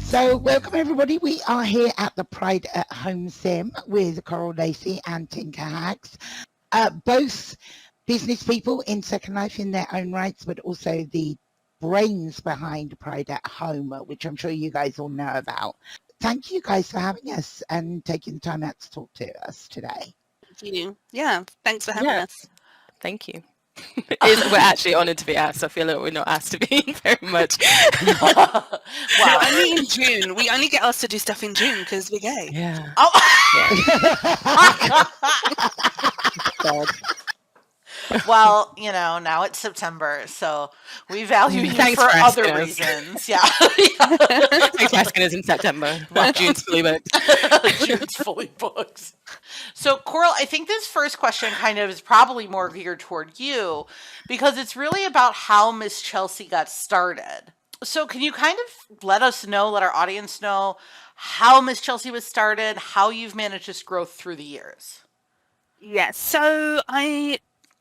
So welcome everybody. We are here at the Pride at Home Sim with Coral Lacey and Tink, both business people in Second Life in their own rights, but also the brains behind Pride at Home, which I'm sure you guys all know about. Thank you guys for having us and taking the time out to talk to us today. Thank you. Yeah, thanks for having us. Thank you. We're actually honoured to be asked. I feel like we're not asked to be very much. Well, only in June. We only get asked to do stuff in June because we're gay. Yeah. Oh. Well, now it's September, so we value you for other reasons. Yeah. Thanks for asking us in September. Well, June's fully booked. June's fully booked. So, Coral, I think this first question kind of is probably more geared toward you because it's really about how Miss Chelsea got started. So can you kind of let our audience know how Miss Chelsea was started, how you've managed this growth through the years? Yes. So I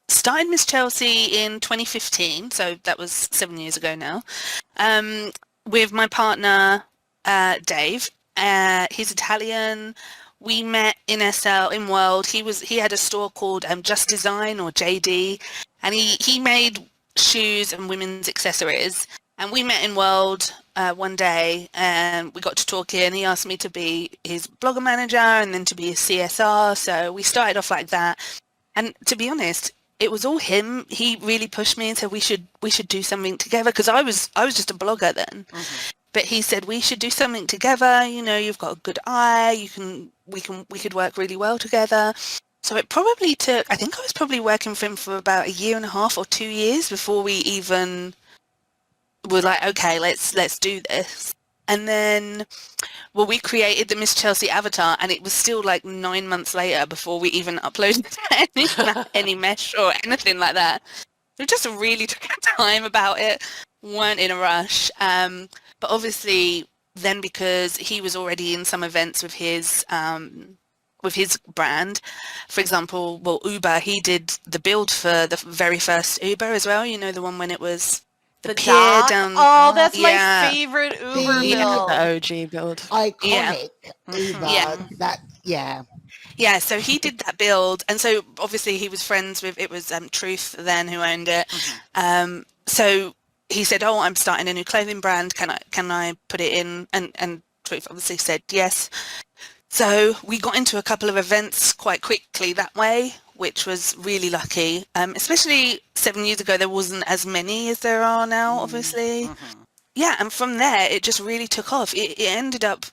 started Miss Chelsea in 2015, so that was 7 years ago now, with my partner, Dave. He's Italian. We met in SL, in World. He had a store called Just Design, or JD, and he made shoes and women's accessories. And we met in World one day, and we got to talking, and he asked me to be his blogger manager and then to be his CSR. So we started off like that. And to be honest, it was all him. He really pushed me and said we should do something together, because I was just a blogger then. Mm-hmm. But he said we should do something together. You've got a good eye. We could work really well together. So it probably took. I think I was probably working for him for about 1.5 years or 2 years before we even were like, okay, let's do this. And then, we created the Miss Chelsea avatar, and it was still like 9 months later before we even uploaded any mesh or anything like that. We just really took our time about it, weren't in a rush. But obviously then, because he was already in some events with his brand, for example, Uber, he did the build for the very first Uber as well, the one when it was the pier dock? Down. Oh, that's my favorite Uber build. The OG build. Iconic Uber. Yeah, so he did that build, and so obviously he was friends with, it was Truth then who owned it. Mm-hmm. So he said, "Oh, I'm starting a new clothing brand. Can I put it in?" And Truth obviously said yes. So we got into a couple of events quite quickly that way, which was really lucky. Especially 7 years ago, there wasn't as many as there are now, obviously. Mm-hmm. Yeah, and from there, it just really took off. It ended up,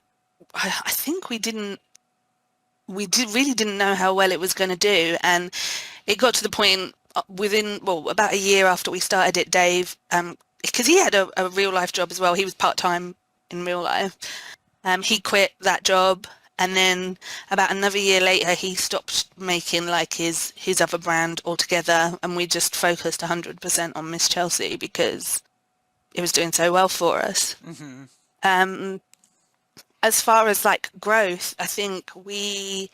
I think we really didn't know how well it was going to do. And it got to the point within, about a year after we started it, Dave, because he had a real life job as well. He was part-time in real life. He quit that job. And then about another year later, he stopped making like his other brand altogether, and we just focused 100% on Miss Chelsea because it was doing so well for us. Mm-hmm. As far as like growth, I think we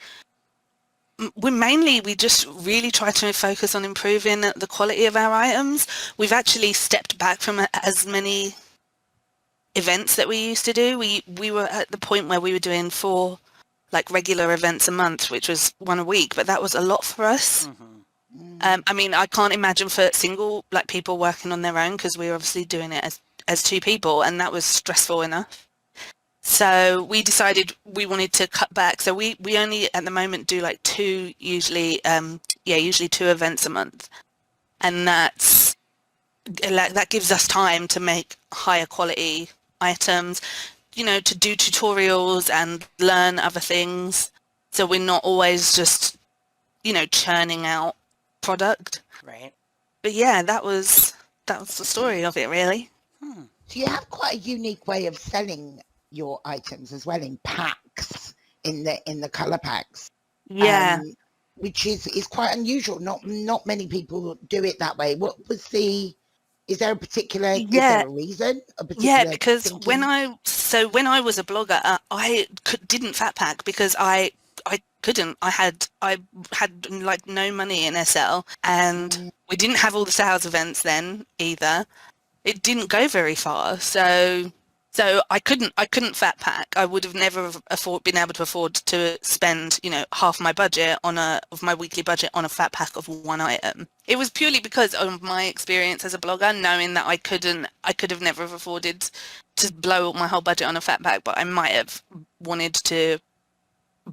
just really try to focus on improving the quality of our items. We've actually stepped back from as many events that we used to do. We were at the point where we were doing 4 like regular events a month, which was 1 a week, but that was a lot for us. Mm-hmm. I mean, I can't imagine for single like people working on their own, because we were obviously doing it as 2 people, and that was stressful enough. So we decided we wanted to cut back. So we only at the moment do like 2 usually 2 events a month, and that gives us time to make higher quality items, to do tutorials and learn other things. So we're not always just, churning out product. Right. But yeah, that was the story of it, really. So you have quite a unique way of selling your items as well, in packs, in the color packs. Yeah. Which is quite unusual. Not many people do it that way. Is there a particular is there a reason? Because thinking? when I was a blogger, I didn't fat pack because I couldn't. I had like no money in SL, and we didn't have all the sales events then either. It didn't go very far, so So I couldn't fat pack. I would have never been able to afford to spend, half my budget of my weekly budget on a fat pack of one item. It was purely because of my experience as a blogger, knowing that I could have never have afforded to blow my whole budget on a fat pack, but I might have wanted to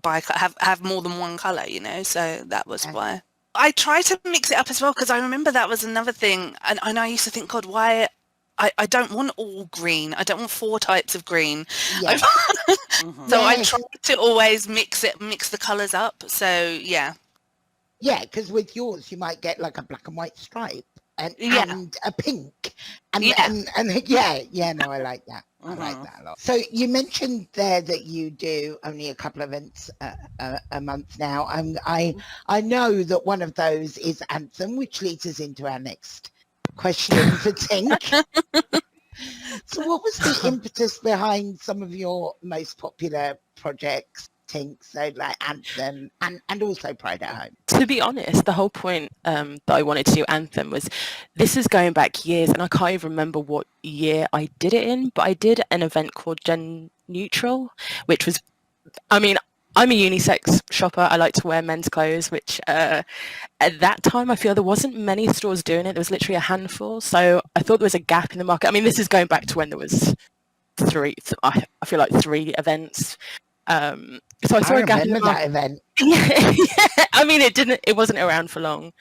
have more than one color, so that was why. I try to mix it up as well, because I remember that was another thing, and I used to think, God, why I don't want all green. I don't want 4 types of green. Yeah. So I try to always mix the colours up. So yeah. Yeah, because with yours you might get like a black and white stripe and a pink. And no, I like that. I like that a lot. So you mentioned there that you do only a couple of events a month now. I know that one of those is Anthem, which leads us into our next question for Tink. So what was the impetus behind some of your most popular projects, Tink? So like Anthem and also Pride at Home. To be honest, the whole point that I wanted to do Anthem was, this is going back years, and I can't even remember what year I did it in, but I did an event called Gen Neutral, which was, I mean, I'm a unisex shopper. I like to wear men's clothes, which at that time I feel there wasn't many stores doing it. There was literally a handful. So I thought there was a gap in the market. I mean, this is going back to when there was I feel like 3 events. So I saw a gap in the market. That event. Yeah. I mean, it wasn't around for long.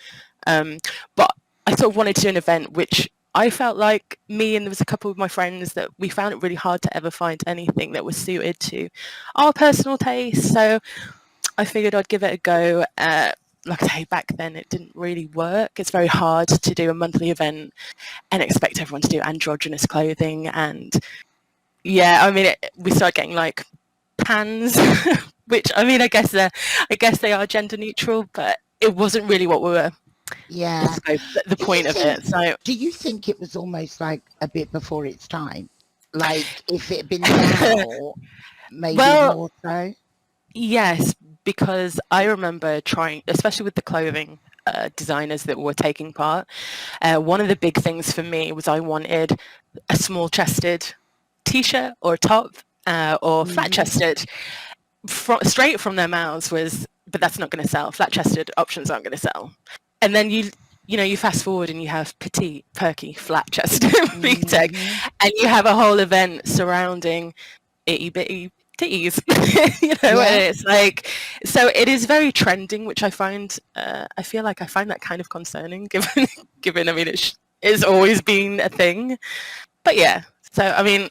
But I sort of wanted to do an event which I felt like me and there was a couple of my friends that we found it really hard to ever find anything that was suited to our personal taste. So I figured I'd give it a go. Like I say, back then it didn't really work. It's very hard to do a monthly event and expect everyone to do androgynous clothing. And yeah, I mean, we started getting like pans, which I mean, I guess they are gender neutral, but it wasn't really what we were. Yeah, the point of it. So, do you think it was almost like a bit before its time? Like if it had been now, maybe more so? Yes, because I remember trying, especially with the clothing designers that were taking part, one of the big things for me was I wanted a small-chested t-shirt or top or flat-chested. Straight from their mouths was, but that's not going to sell. Flat-chested options aren't going to sell. And then you fast forward and you have petite, perky, flat-chested VTech, and you have a whole event surrounding itty-bitty titties. And it's like, so it is very trending, which I find, I feel like I find that kind of concerning, given I mean, it's always been a thing. But yeah, so I mean,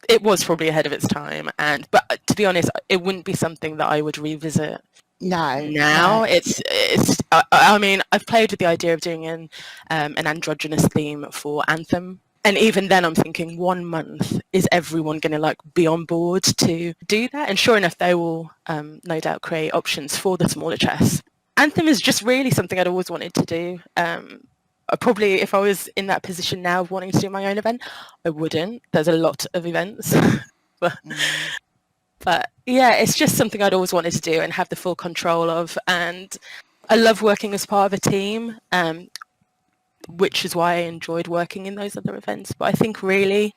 it was probably ahead of its time, but to be honest, it wouldn't be something that I would revisit. Now it's I mean, I've played with the idea of doing an androgynous theme for Anthem, and even then I'm thinking 1 month, is everyone going to like be on board to do that? And sure enough, they will no doubt create options for the smaller chests. Anthem is just really something I'd always wanted to do. Probably if I was in that position now of wanting to do my own event, I wouldn't. There's a lot of events. But yeah, it's just something I'd always wanted to do and have the full control of. And I love working as part of a team, which is why I enjoyed working in those other events. But I think really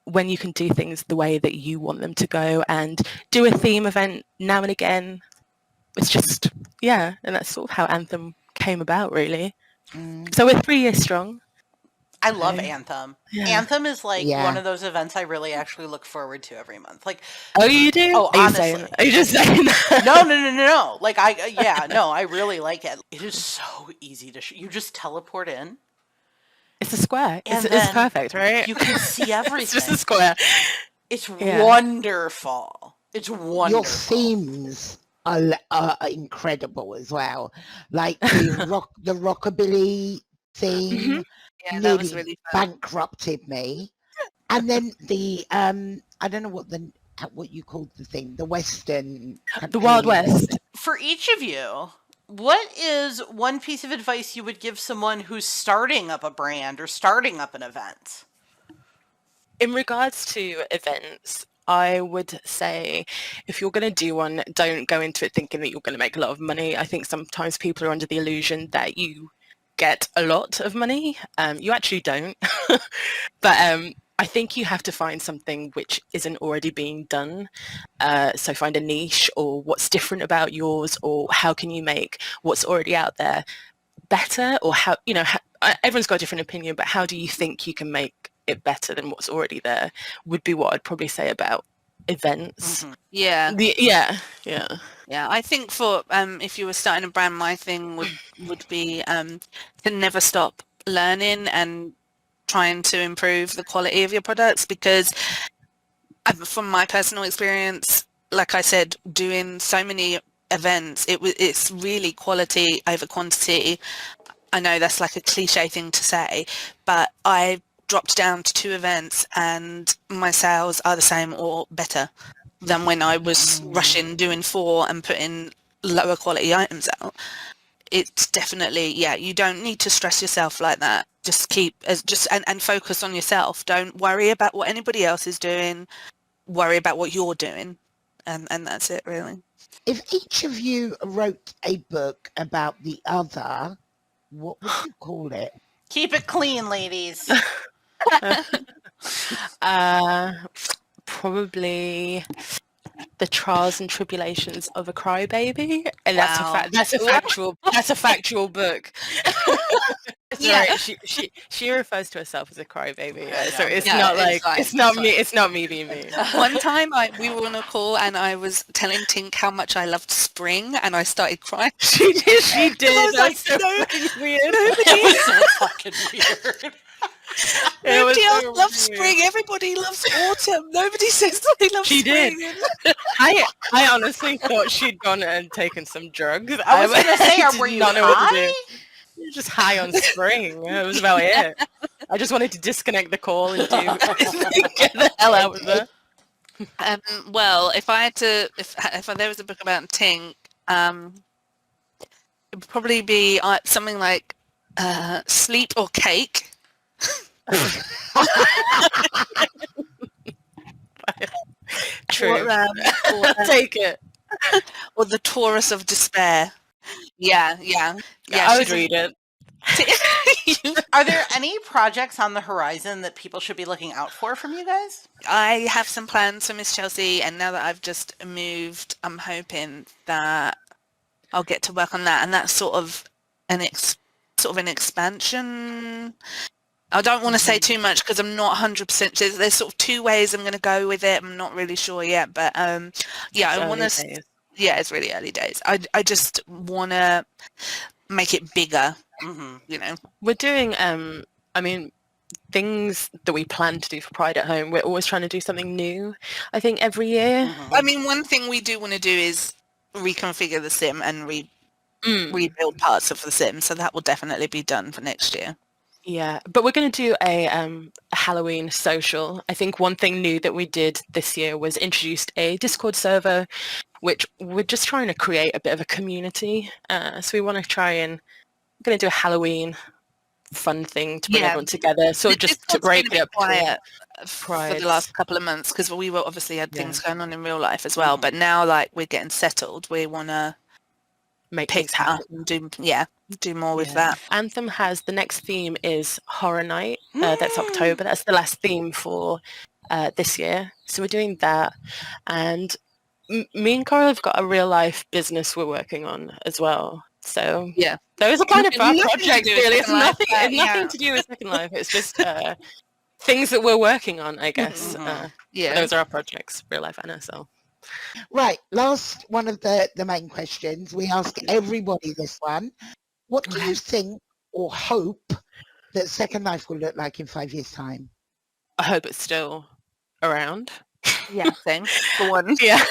when you can do things the way that you want them to go and do a theme event now and again, it's just, yeah. And that's sort of how Anthem came about, really. So we're 3 years strong. I love Anthem. Yeah. Anthem is like one of those events I really actually look forward to every month. Like, oh, you do? Oh, honestly, are you just saying that? No. Like, I really like it. It is so easy to you just teleport in. It's a square. It's perfect, right? You can see everything. It's just a square. It's wonderful. It's wonderful. Your themes are incredible as well. Like the rockabilly theme. Yeah, that was really fun. Bankrupted me. And then the I don't know what you called the thing, the Western, the Wild West. For each of you, what is one piece of advice you would give someone who's starting up a brand or starting up an event? In regards to events, I would say if you're going to do one, don't go into it thinking that you're going to make a lot of money. I think sometimes people are under the illusion that you get a lot of money. You actually don't. But I think you have to find something which isn't already being done. So find a niche, or what's different about yours, or how can you make what's already out there better, or how, everyone's got a different opinion, but how do you think you can make it better than what's already there would be what I'd probably say about events. Yeah. Yeah. I think for if you were starting a brand, my thing would be to never stop learning and trying to improve the quality of your products, because from my personal experience, like I said, doing so many events, it's really quality over quantity. I know that's like a cliche thing to say, but I dropped down to 2 events and my sales are the same or better than when I was rushing doing 4 and putting lower quality items out. It's definitely, you don't need to stress yourself like that. Just keep and focus on yourself. Don't worry about what anybody else is doing. Worry about what you're doing. And that's it, really. If each of you wrote a book about the other, what would you call it? Keep it clean, ladies. Probably The Trials and Tribulations of a Crybaby, and Wow. that's a factual book. Yeah. She refers to herself as a crybaby, Yeah, so it's yeah, not it's like fine, it's not me being me. One time we were on a call and I was telling Tink how much I loved spring and I started crying. She did. I was like, so no, fucking weird. It was so fucking weird. Nobody else so loves weird. spring. Everybody loves autumn. Nobody says they love She spring. did. I honestly thought she'd gone and taken some drugs. I was gonna say, did were you not know what to do. high? Just high on spring. That was about it. I just wanted to disconnect the call and get the hell out of there. Well, if I had to, if there was a book about Tink, it would probably be something like Sleep or Cake. True. Or, Take it. or The Taurus of Despair. Yeah. I would read it. Are there any projects on the horizon that people should be looking out for from you guys? I have some plans for Miss Chelsea, and now that I've just moved, I'm hoping that I'll get to work on that, and that's sort of an expansion. I don't want to say too much because I'm not 100%. There's sort of 2 ways I'm going to go with it. I'm not really sure yet, but I want to. Yeah, it's really early days. I just want to make it bigger. We're doing things that we plan to do for Pride at Home. We're always trying to do something new, I think, every year. I mean, one thing we do want to do is reconfigure the sim and rebuild parts of the sim, so that will definitely be done for next year. Yeah, but we're going to do a Halloween social. I think one thing new that we did this year was introduced a Discord server, which we're just trying to create a bit of a community. So we want to try and we're going to do a Halloween fun thing to bring everyone together. So just to break it up. Quiet for the last couple of months because we were obviously had things going on in real life as well. But now, like, we're getting settled. We want to make pick things up and do more with that. Anthem has the next theme is Horror Night. That's October. That's the last theme for this year. So we're doing that, and me and Coral have got a real life business we're working on as well. So those are kind of our projects. Really, it's nothing to do with Second Life. It's just things that we're working on, I guess. Those are our projects, real life and SL. Right, last one of the main questions. We ask everybody this one. What do you think or hope that Second Life will look like in 5 years' time? I hope it's still around. Yeah, same. For one. Yeah.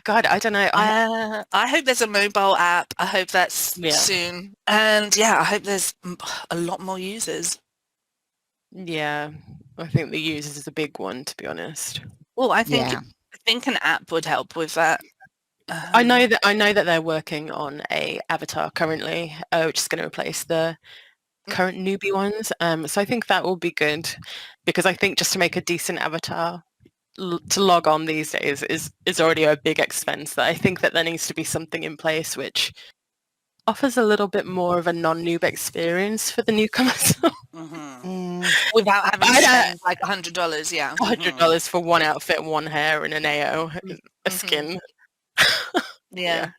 God, I don't know. I hope there's a mobile app. I hope that's soon. And I hope there's a lot more users. Yeah, I think the users is a big one, to be honest. Well, I think an app would help with that. I know that they're working on a avatar currently, which is going to replace the current newbie ones. So I think that will be good, because I think just to make a decent avatar to log on these days is already a big expense. That I think that there needs to be something in place which offers a little bit more of a non-noob experience for the newcomers. Without having I to don't- spend like $100, yeah. $100 for one outfit, one hair, and an AO, a skin. Yeah.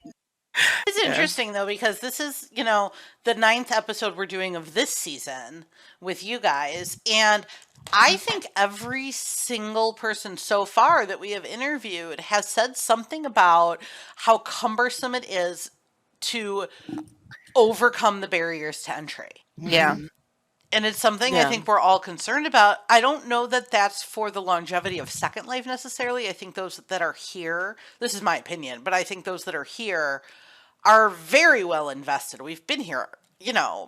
It's interesting though, because this is, the 9th episode we're doing of this season with you guys. And I think every single person so far that we have interviewed has said something about how cumbersome it is to overcome the barriers to entry. Yeah. And it's something I think we're all concerned about. I don't know that that's for the longevity of Second Life necessarily. I think those that are here, this is my opinion, but I think those that are here are very well invested. We've been here,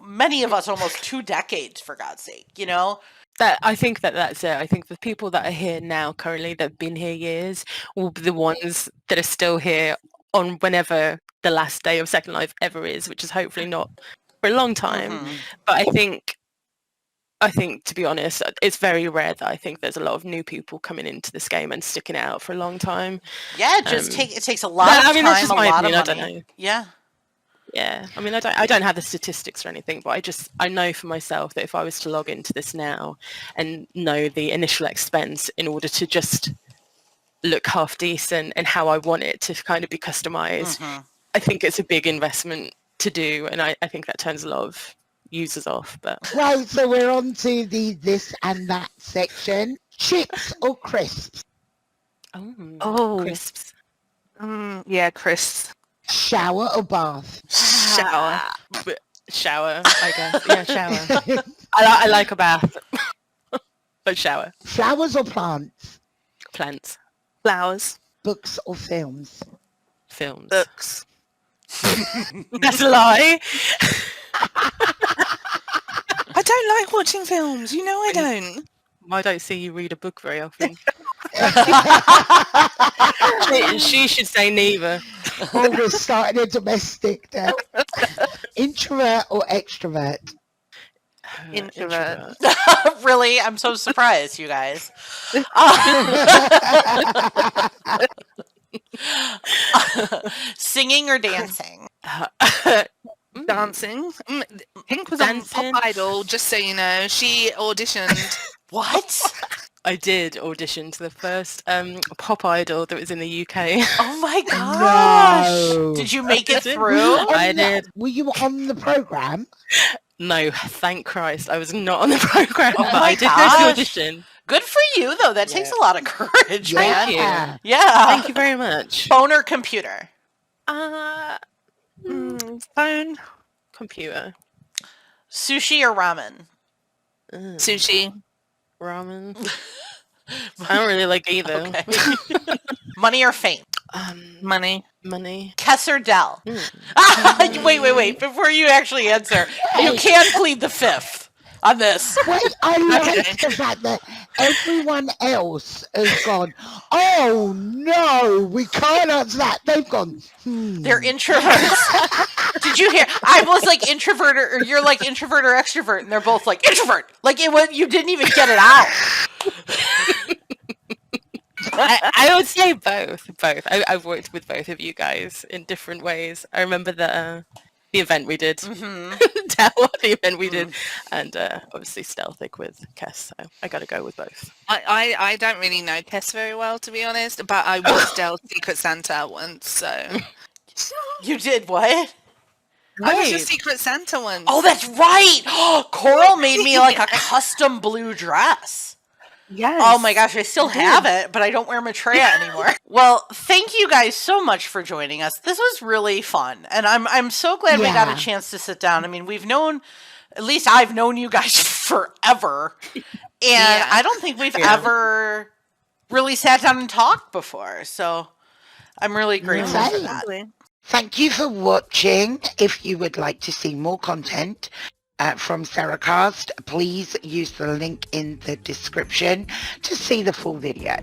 many of us almost 2 decades, for God's sake, That I think that's it. I think the people that are here now currently that have been here years will be the ones that are still here on whenever the last day of Second Life ever is, which is hopefully not for a long time. But I think, to be honest, it's very rare that I think there's a lot of new people coming into this game and sticking out for a long time. Yeah, it takes a lot of time, that's just my a lot opinion, of money. I don't know. Yeah. Yeah, I mean, I don't have the statistics or anything, but I know for myself that if I was to log into this now and know the initial expense in order to just look half decent and how I want it to kind of be customized, I think it's a big investment to do, and I think that turns a lot of users off. But Right, so we're on to the this and that section. Chips or crisps? Crisps. Yeah, crisps. Shower or bath? Shower. Shower, I guess. Yeah, shower. I like a bath, but shower. Flowers or plants? Plants. Flowers. Books or films? Films. Books. That's a lie. I don't like watching films. I don't. I don't see you read a book very often. she should say neither. Oh, we're starting a domestic now. Introvert or extrovert? Introvert. Really? I'm so surprised, you guys. Singing or dancing? Dancing. Pink was on Dancing. Pop Idol, just so you know. She auditioned. What? I did audition to the first pop idol that was in the UK. Oh my gosh! No. Did you make it through? I did. Were you on the program? No, thank Christ, I was not on the program, Oh but my I did go gosh. to audition. Good for you, though. That takes a lot of courage, man. Thank you. Yeah. Yeah. Thank you very much. Phone or computer? Phone, computer, Sushi or ramen? Sushi. ramen. I don't really like either. Okay. Money or fame? Money. Money. Kess or Dell? Wait. Before you actually answer, you can plead the fifth on this. Wait, I like the fact that everyone else has gone, oh no, we can't answer that. They've gone, They're introverts. Did you hear? I was like introvert, or you're like introvert or extrovert, and they're both like introvert. Like it was, you didn't even get it out. I would say both. I've worked with both of you guys in different ways. I remember the event we did, the event we did, and obviously Stealthic with Kess. So I got to go with both. I don't really know Kess very well, to be honest, but I was Dell's Secret Santa once, so... You did what? I was a Right. Secret Santa once. Oh, that's right. Coral made me like a custom blue dress. yes. Oh my gosh, I still have it, but I don't wear Maitreya anymore. Well, thank you guys so much for joining us. This was really fun, and I'm so glad we got Yeah. a chance to sit down. I mean, at least I've known you guys forever, and I don't think we've ever really sat down and talked before. So I'm really grateful for that. Thank you for watching. If you would like to see more content from SeraCast, please use the link in the description to see the full video.